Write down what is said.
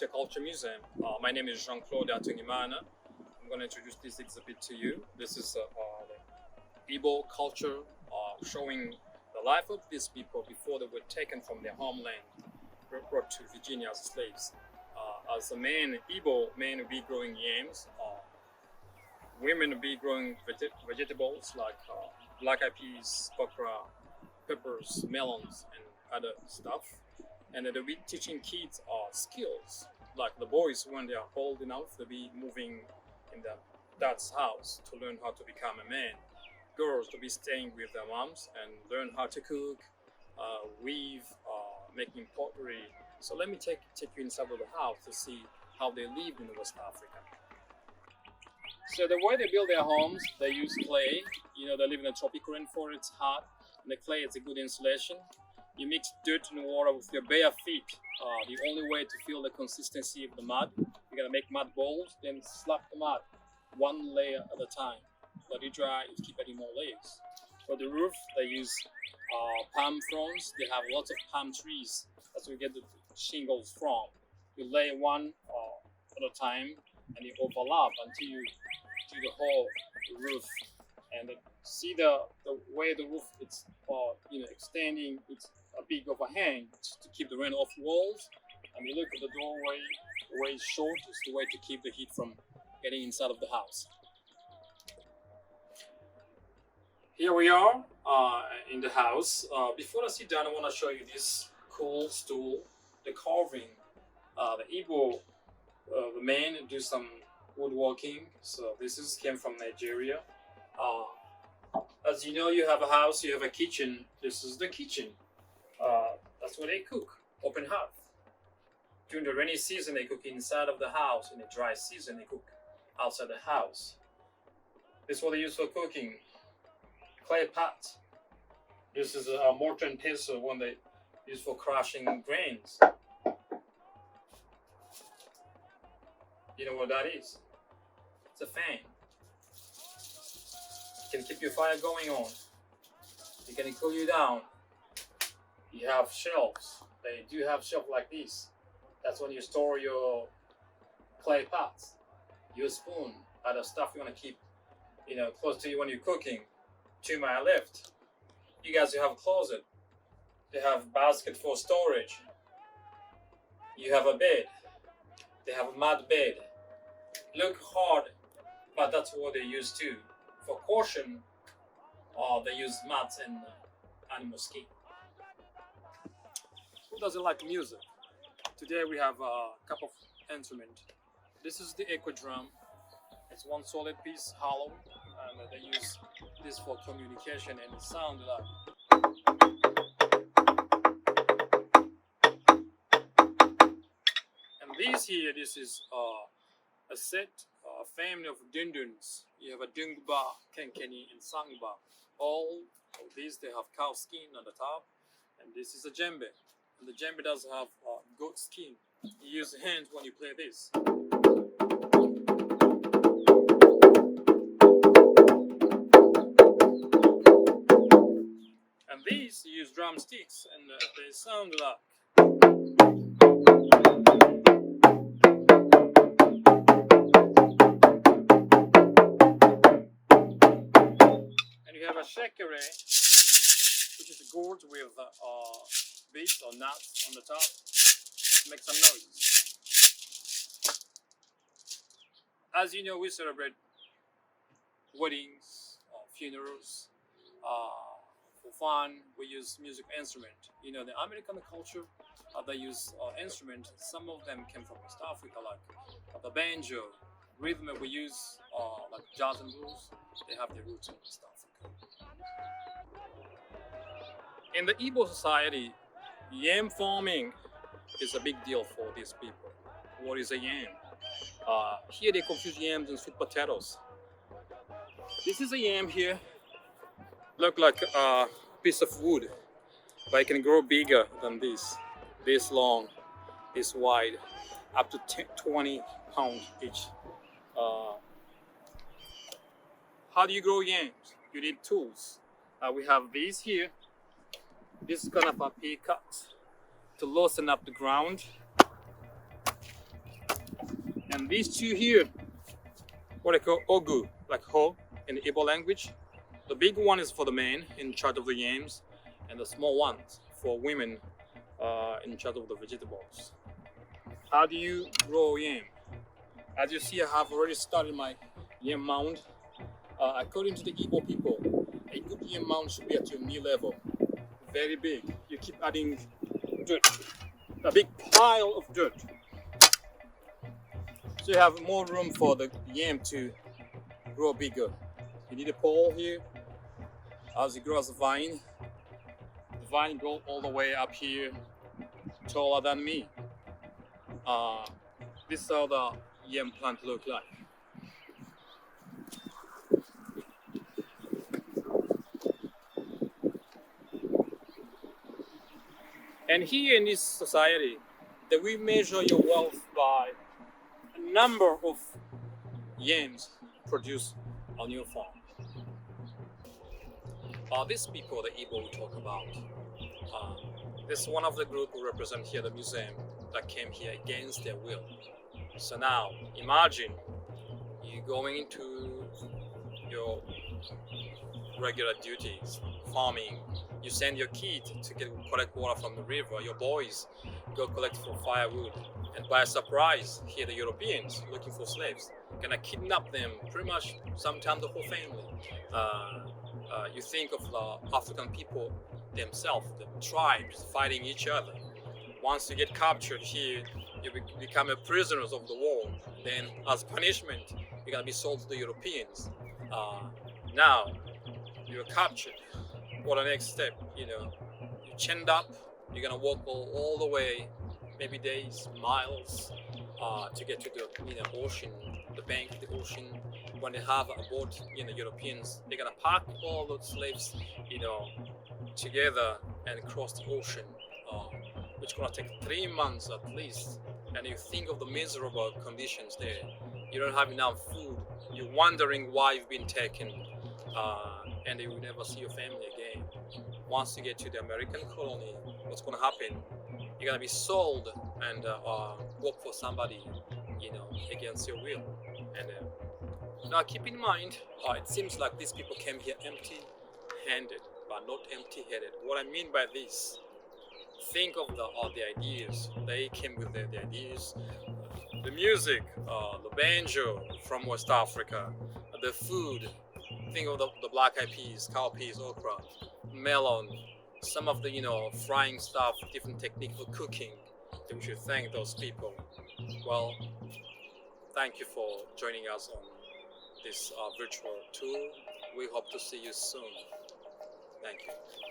Horticulture Museum. My name is Jean-Claude Atungimana. I'm going to introduce this exhibit to you. This is the Igbo culture showing the life of these people before they were taken from their homeland, brought to Virginia as slaves. As a man, Igbo men will be growing yams. Women will be growing vegetables like black eyed peas, okra, peppers, melons, and other stuff. And they'll be teaching kids skills. Like the boys, when they are old enough, they'll be moving in their dad's house to learn how to become a man. Girls to be staying with their moms and learn how to cook, weave, making pottery. So let me take you inside of the house to see how they live in West Africa. So the way they build their homes, they use clay. You know, they live in a tropical rainforest, it's hot, and the clay is a good insulation. You mix dirt and water with your bare feet. The only way to feel the consistency of the mud, you're gonna make mud balls, then slap the mud one layer at a time. Let it dry, you keep adding more layers. For the roof, they use palm fronds. They have lots of palm trees. That's where we get the shingles from. You lay one at a time, and you overlap until you do the whole roof. And see the way the roof it's extending. It's a big overhang to keep the rain off walls. And you look at the doorway, the way it's short is the way to keep the heat from getting inside of the house. Here we are in the house. Before I sit down, I want to show you this cool stool, the carving. The Igbo, the men do some woodworking. So this came from Nigeria. As you know, you have a house, you have a kitchen. This is the kitchen. That's where they cook, open hearth. During the rainy season, they cook inside of the house. In the dry season, they cook outside the house. This is what they use for cooking. Clay pot. This is a mortar and pestle, one they use for crushing grains. You know what that is? It's a fan. It can keep your fire going on. It can cool you down. You have shelves. They do have shelves like this. That's when you store your clay pots, your spoon, other stuff you want to keep, close to you when you're cooking. To my left, you guys have a closet. They have basket for storage. You have a bed. They have a mud bed. Look hard, but that's what they use too. For caution, they use mats and animal skin. Who doesn't like music? Today we have a couple of instruments. This is the echo drum. It's one solid piece, hollow, and they use this for communication, and it sounds like. And this is a set, a family of dunduns. You have a dungba, kenkeni, and sangba. All of these, they have cow skin on the top, and this is a djembe. And the djembe does have goat skin. You use hands when you play this. And these use drumsticks, and they sound like. And you have a shekere, which is a gourd with beads or nuts on the top. Make some noise. As you know, we celebrate weddings, funerals. For fun, we use music instrument. You know, the American culture, they use instruments. Some of them came from West Africa, like the banjo. Rhythm we use, like jazz and blues, they have their roots in West Africa. In the Igbo society, yam farming is a big deal for these people. What is a yam? Here they confuse yams and sweet potatoes. This is a yam here. Look like a piece of wood, but it can grow bigger than this long, this wide, up to 20 pounds each. How do you grow yams? You need tools. We have these here. This is kind of a pea cut to loosen up the ground. these two here, what I call ogu, like ho in the Igbo language. The big one is for the men in charge of the yams, and the small ones for women in charge of the vegetables. How do you grow yam? As you see, I have already started my yam mound. According to the Igbo people, a good yam mound should be at your knee level. Very big. You keep adding dirt, a big pile of dirt. So you have more room for the yam to grow bigger. You need a pole here. As it grows a vine, the vine grows all the way up here, taller than me. This is how the yam plant look like. And here in this society, that we measure your wealth by a number of yams produced on your farm. These people, the Igbo we talk about, this is one of the group who represent here the museum that came here against their will. So now, imagine you going into your regular duties, farming. You send your kid to collect water from the river. Your boys go collect for firewood. And by surprise, here the Europeans looking for slaves, gonna kidnap them, pretty much sometimes the whole family. You think of the African people themselves, the tribes fighting each other. Once you get captured here, you become a prisoners of the war. Then as punishment, you're gonna be sold to the Europeans. Now, you're captured. What the next step? You're chained up. You're gonna walk all the way, maybe days, miles, to get to the ocean, the bank of the ocean. When they have a boat, Europeans, they're gonna pack all those slaves, together and cross the ocean, which gonna take 3 months at least. And you think of the miserable conditions there. You don't have enough food. You're wondering why you've been taken, and you will never see your family again. Once you get to the American colony, what's gonna happen? You're gonna be sold and work for somebody, against your will. And now keep in mind, it seems like these people came here empty-handed, but not empty-headed. What I mean by this, think of the ideas. They came with the ideas, the music, the banjo from West Africa, the food. Think of the black eyed peas, cowpeas, okra, melon, some of the frying stuff, different technique for cooking. We should thank those people. Well, thank you for joining us on this virtual tour. We hope to see you soon. Thank you.